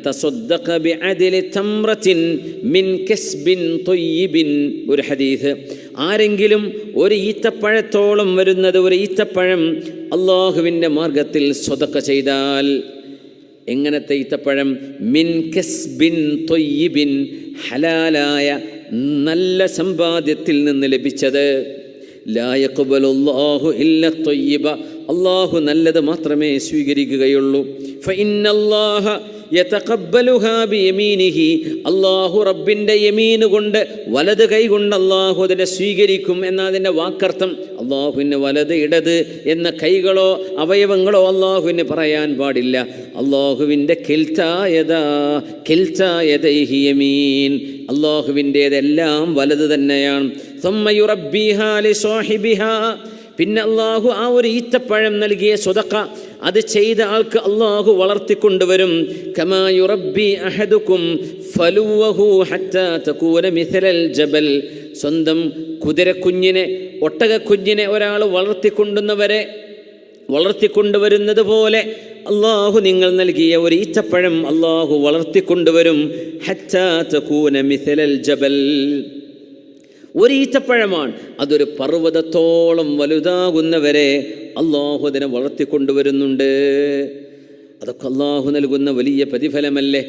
تصدق بعدل تمرة من كسب طيب. ഒരു ഹദീസ്, ആരെങ്കിലും ഒരു ഈത്തപ്പഴത്തോളം വരുന്നത് ഒരു ഈത്തപ്പഴം അള്ളാഹുവിൻ്റെ മാർഗത്തിൽ സ്വതക്ക ചെയ്താൽ, എങ്ങനത്തെ ഈത്തപ്പഴം? മിൻ കസ്ബിൻ ത്വയ്യിബിൻ, ഹലാലായ നല്ല സമ്പാദ്യത്തിൽ നിന്ന് ലഭിച്ചത്. ലാ യഖ്ബലുല്ലാഹു ഇല്ല ത്വയ്യിബ, അള്ളാഹു നല്ലത് മാത്രമേ സ്വീകരിക്കുകയുള്ളൂ. ഫഇന്നല്ലാഹ യതഖബ്ബലുഹാ ബിയമീനിഹി, അള്ളാഹു റബ്ബിൻ്റെ യമീന് കൊണ്ട്, വലത് കൈ കൊണ്ട് അള്ളാഹു അതിനെ സ്വീകരിക്കും എന്നതിൻ്റെ വാക്കർത്ഥം. അള്ളാഹുവിന് വലത് ഇടത് എന്ന കൈകളോ അവയവങ്ങളോ അള്ളാഹുവിന് പറയാൻ പാടില്ല. അള്ളാഹുവിൻ്റെ കിൽതായദൈഹി യമീൻ, അള്ളാഹുവിൻ്റേതെല്ലാം വലത് തന്നെയാണ്. ثم يربيها لصاحبها, പിന്നെ അള്ളാഹു ആ ഒരു ഈത്തപ്പഴം നൽകിയ സ്വതക്ക അത് ചെയ്ത ആൾക്ക് അള്ളാഹു വളർത്തിക്കൊണ്ടുവരും. കമാ യുറബ്ബി അഹദുക്കും ഫലുവഹു ഹത്താ തകൂന മിഥലൽ ജബൽ, സ്വന്തം കുതിരക്കുഞ്ഞിനെ, ഒട്ടകക്കുഞ്ഞിനെ ഒരാൾ വളർത്തിക്കൊണ്ടുവരുന്നത് പോലെ അള്ളാഹു നിങ്ങൾ നൽകിയ ഒരു ഈത്തപ്പഴം അള്ളാഹു വളർത്തിക്കൊണ്ടുവരും. ഹത്താ തകൂന മിഥലൽ ജബൽ, ഒരു ഈത്തപ്പഴമാണ്, അതൊരു പർവ്വതത്തോളം വലുതാകുന്നവരെ അള്ളാഹു അതിനെ വളർത്തിക്കൊണ്ടുവരുന്നുണ്ട്. അതൊക്കെ അള്ളാഹു നൽകുന്ന വലിയ പ്രതിഫലമല്ലേ?